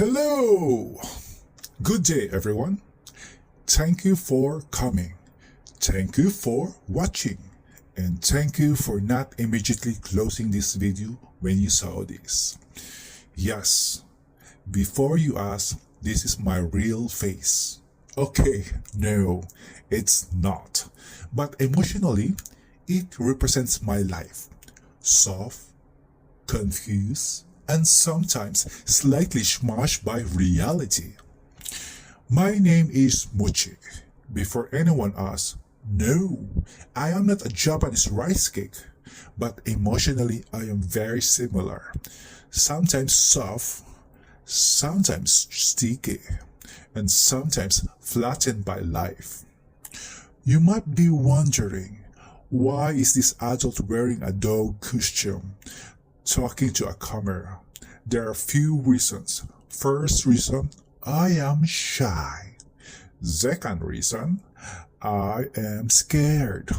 Hello! Good day, everyone. Thank you for coming. Thank you for watching. And thank you for not immediately closing this video when you saw this. Yes, before you ask, this is my real face. Okay, no, it's not. But emotionally, it represents my life. Soft, confused, and sometimes slightly smashed by reality. My name is Mochi. Before anyone asks, no, I am not a Japanese rice cake, but emotionally I am very similar. Sometimes soft, sometimes sticky, and sometimes flattened by life. You might be wondering, why is this adult wearing a dog costume, talking to a camera? There are a few reasons. First reason, I am shy. Second reason, I am scared.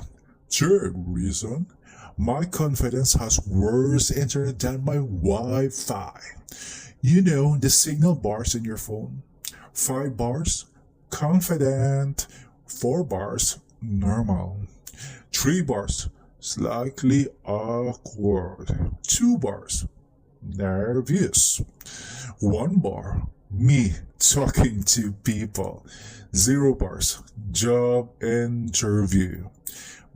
Third reason, my confidence has worse internet than my Wi-Fi. You know the signal bars in your phone? 5 bars, confident. 4 bars, normal. 3 bars, slightly awkward. 2 bars, nervous. 1 bar, me talking to people. 0 bars, job interview.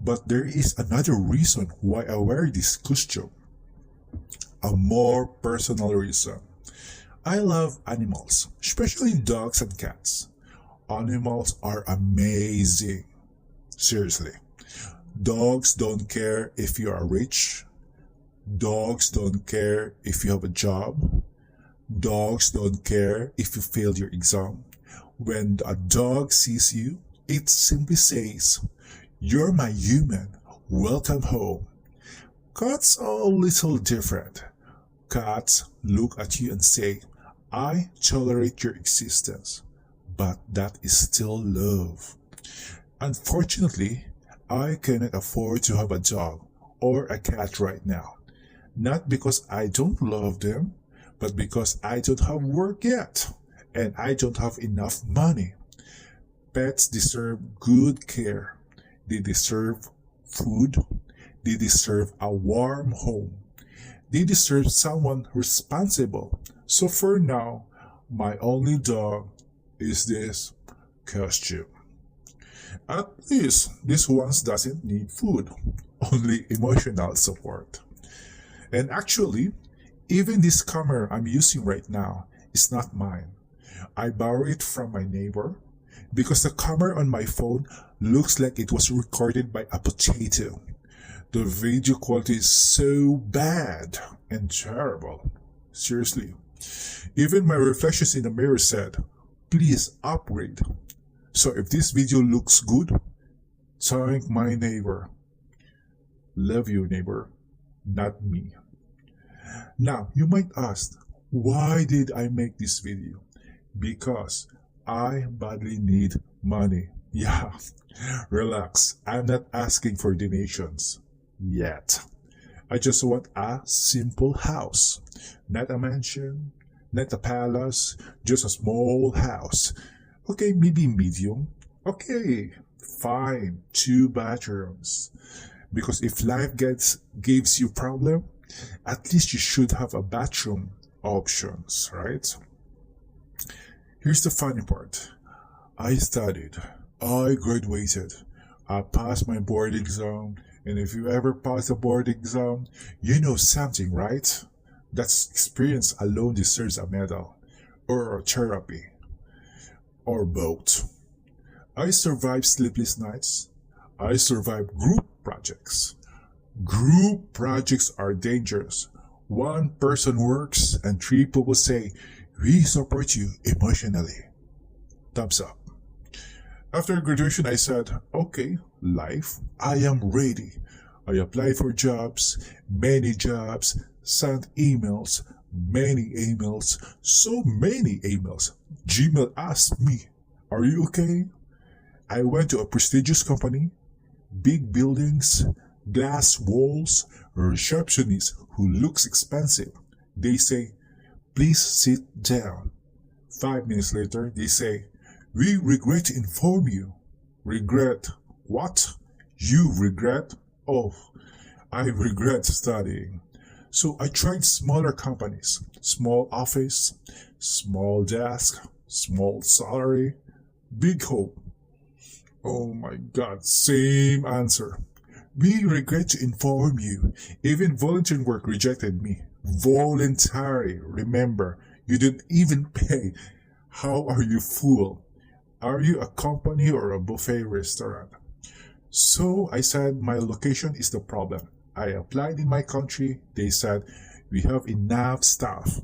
But there is another reason why I wear this costume. A more personal reason. I love animals, especially dogs and cats. Animals are amazing. Seriously. Dogs don't care if you are rich. Dogs don't care if you have a job. Dogs don't care if you failed your exam. When a dog sees you, it simply says, "You're my human. Welcome home." Cats are a little different. Cats look at you and say, "I tolerate your existence." But that is still love. Unfortunately, I cannot afford to have a dog or a cat right now. Not because I don't love them, but because I don't have work yet, and I don't have enough money. Pets deserve good care. They deserve food. They deserve a warm home. They deserve someone responsible. So for now, my only dog is this costume. At least this one doesn't need food, only emotional support. And actually, even this camera I'm using right now is not mine. I borrowed it from my neighbor because the camera on my phone looks like it was recorded by a potato. The video quality is so bad and terrible. Seriously. Even my reflections in the mirror said, "Please upgrade." So if this video looks good, thank my neighbor. Love you, neighbor, not me. Now, you might ask, why did I make this video? Because I badly need money. Yeah, relax. I'm not asking for donations yet. I just want a simple house. Not a mansion, not a palace, just a small house. Okay, maybe medium. Okay, fine, 2 bathrooms. Because if life gives you problem, at least you should have a bathroom options, right? Here's the funny part. I studied. I graduated. I passed my board exam. And if you ever pass a board exam, you know something, right? That experience alone deserves a medal. Or a therapy. Or both. I survived sleepless nights. I survived group projects. Group projects are dangerous. 1 person works and 3 people say, "We support you emotionally." Thumbs up. After graduation, I said, "Okay, life, I am ready." I applied for jobs, many jobs, sent emails, many emails, so many emails. Gmail asked me, "Are you okay?" I went to a prestigious company, big buildings, glass walls, a receptionist who looks expensive. They say, "Please sit down." 5 minutes later, they say, "We regret to inform you." Regret? What? You regret? Oh, I regret studying. So I tried smaller companies, small office, small desk, small salary, big hope. Oh my god, same answer. "We regret to inform you. Even volunteer work rejected me. Voluntary. Remember, you didn't even pay. How are you, fool? Are you a company or a buffet restaurant?" So I said my location is the problem. I applied in my country. They said, "We have enough staff."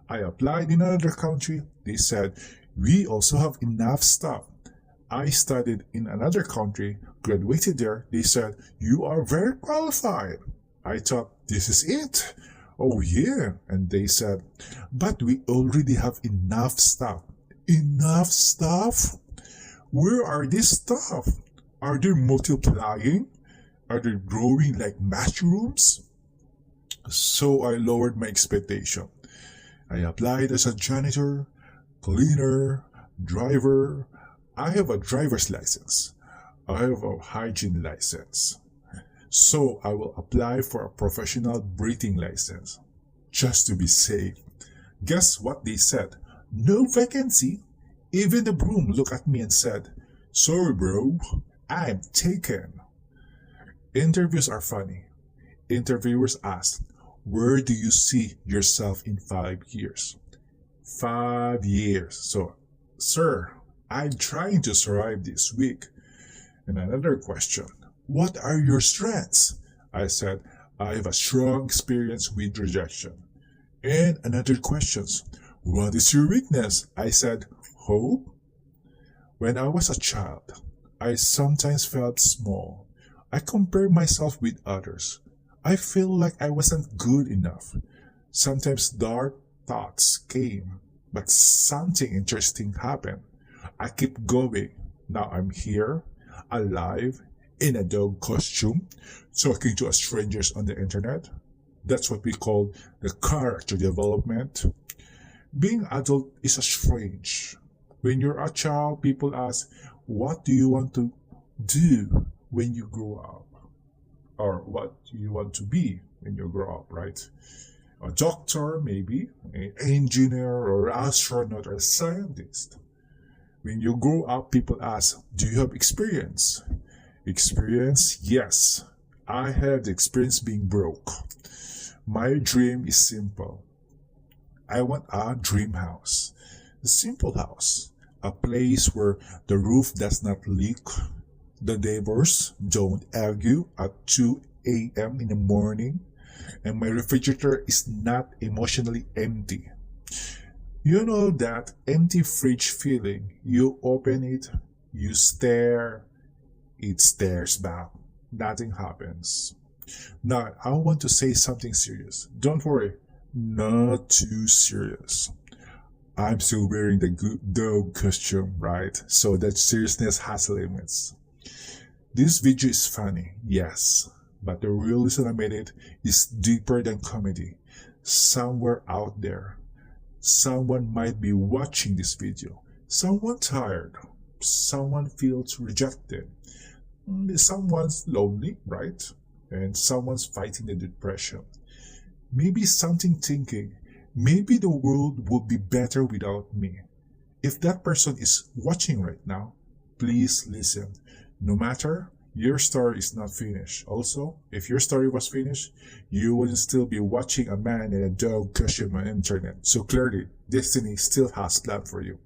I applied in another country. They said, "We also have enough staff." I studied in another country, graduated there. They said, "You are very qualified." I thought, this is it. Oh yeah. And they said, "But we already have enough staff." Enough staff? Where are these staff? Are they multiplying? Are they growing like mushrooms? So I lowered my expectation. I applied as a janitor, cleaner, driver. I have a driver's license. I have a hygiene license. So I will apply for a professional breathing license, just to be safe. Guess what they said? No vacancy. Even the broom looked at me and said, "Sorry bro, I'm taken." Interviews are funny. Interviewers ask, "Where do you see yourself in 5 years?" 5 years. So, "Sir, I'm trying to survive this week." And another question, "What are your strengths?" I said, "I have a strong experience with rejection." And another question, "What is your weakness?" I said, "Hope." When I was a child, I sometimes felt small. I compared myself with others. I feel like I wasn't good enough. Sometimes dark thoughts came, but something interesting happened. I kept going. Now I'm here, alive, in a dog costume, talking to strangers on the internet. That's what we call the character development. Being adult is a strange. When you're a child, people ask, "What do you want to do when you grow up?" Or what do you want to be when you grow up, right? A doctor, maybe, an engineer, or astronaut, or a scientist. When you grow up, people ask, "Do you have experience?" Experience? Yes. I have the experience being broke. My dream is simple. I want a dream house. A simple house. A place where the roof does not leak. The neighbors don't argue at 2 a.m. in the morning. And my refrigerator is not emotionally empty. You know that empty fridge feeling. You open it, you stare, it stares back. Nothing happens. Now, I want to say something serious. Don't worry, not too serious. I'm still wearing the good dog costume, right? So that seriousness has limits. This video is funny, yes, but the real reason I made it is deeper than comedy. Somewhere out there, someone might be watching this video. Someone tired. Someone feels rejected. Someone's lonely, right? And someone's fighting the depression. Maybe something thinking, maybe the world would be better without me. If that person is watching right now, please listen. No matter, your story is not finished. Also, if your story was finished, you wouldn't still be watching a man in a dog costume on the internet. So clearly, destiny still has planned for you.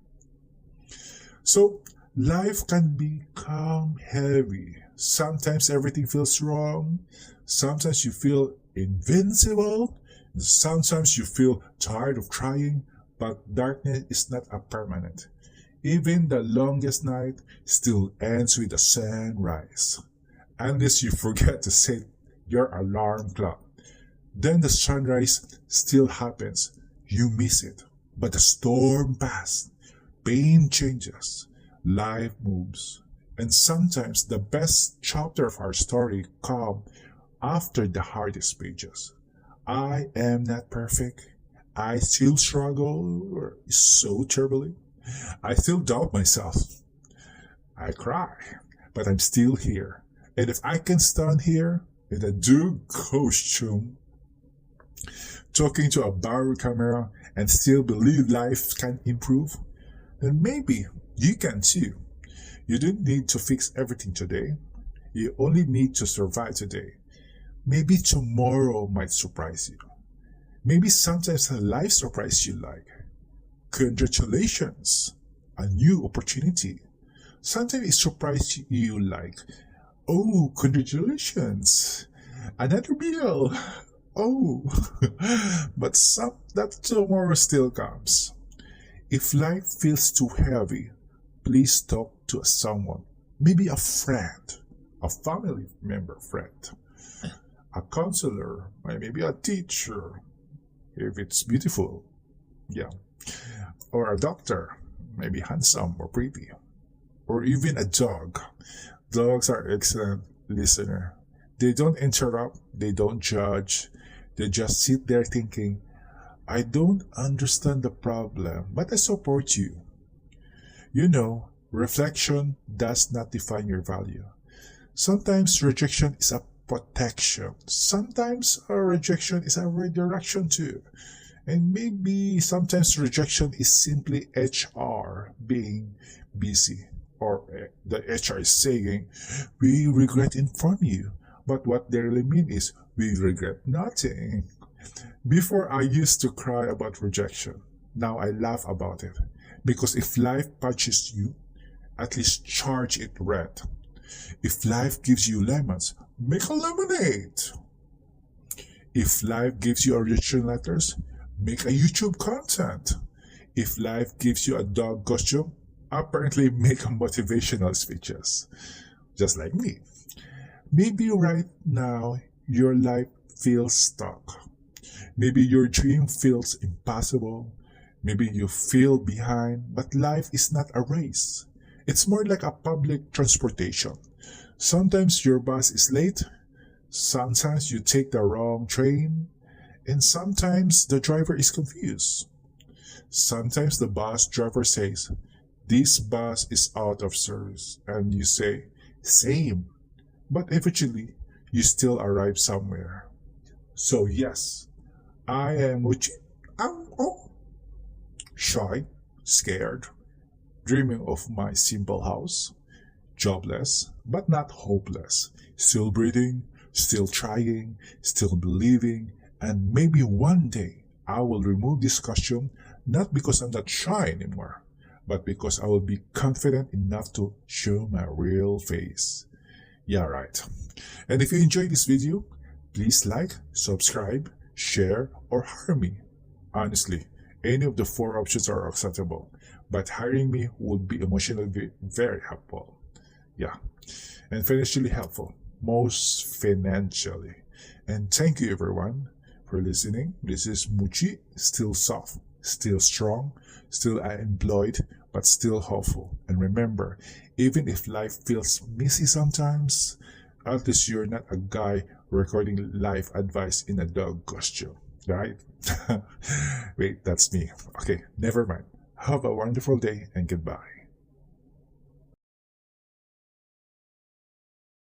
So, life can become heavy. Sometimes everything feels wrong. Sometimes you feel invincible. Sometimes you feel tired of trying. But darkness is not a permanent. Even the longest night still ends with a sunrise. Unless you forget to set your alarm clock. Then the sunrise still happens. You miss it. But the storm passed. Pain changes. Life moves. And sometimes the best chapter of our story come after the hardest pages. I am not perfect. I still struggle so terribly. I still doubt myself. I cry, but I'm still here. And if I can stand here in a dog costume, talking to a bar camera, and still believe life can improve, then maybe you can too. You don't need to fix everything today. You only need to survive today. Maybe tomorrow might surprise you. Maybe sometimes life surprises you like, congratulations, a new opportunity. Sometimes it surprises you like, oh, congratulations, another meal. Oh, but that tomorrow still comes. If life feels too heavy, please talk to someone, maybe a friend, a family member friend, a counselor, or maybe a teacher, if it's beautiful, yeah, or a doctor, maybe handsome or pretty, or even a dog. Dogs are excellent listener. They don't interrupt, they don't judge, they just sit there thinking, I don't understand the problem, but I support you. You know, reflection does not define your value. Sometimes rejection is a protection. Sometimes a rejection is a redirection too. And maybe sometimes rejection is simply HR being busy. Or the HR is saying, we regret informing you. But what they really mean is, we regret nothing. Before I used to cry about rejection. Now I laugh about it. Because if life punches you, at least charge it red. If life gives you lemons, make a lemonade. If life gives you rejection letters, make a YouTube content. If life gives you a dog costume, apparently make a motivational speeches. Just like me. Maybe right now, your life feels stuck. Maybe your dream feels impossible. Maybe you feel behind, but life is not a race. It's more like a public transportation. Sometimes your bus is late, sometimes you take the wrong train, and sometimes the driver is confused. Sometimes the bus driver says, this bus is out of service, and you say, same. But eventually, you still arrive somewhere. So yes, I am Mochi. Shy, scared, dreaming of my simple house, jobless, but not hopeless, still breathing, still trying, still believing, and maybe one day I will remove this costume not because I'm not shy anymore, but because I will be confident enough to show my real face. Yeah, right. And if you enjoyed this video, please like, subscribe, share, or hire me. Honestly, any of the four options are acceptable, but hiring me would be emotionally very helpful. Yeah, and financially helpful, most financially. And thank you everyone for listening. This is Mochi, still soft, still strong, still unemployed, but still hopeful. And remember, even if life feels messy sometimes, at least you're not a guy recording life advice in a dog costume, right? Wait, that's me. Okay, never mind. Have a wonderful day and goodbye.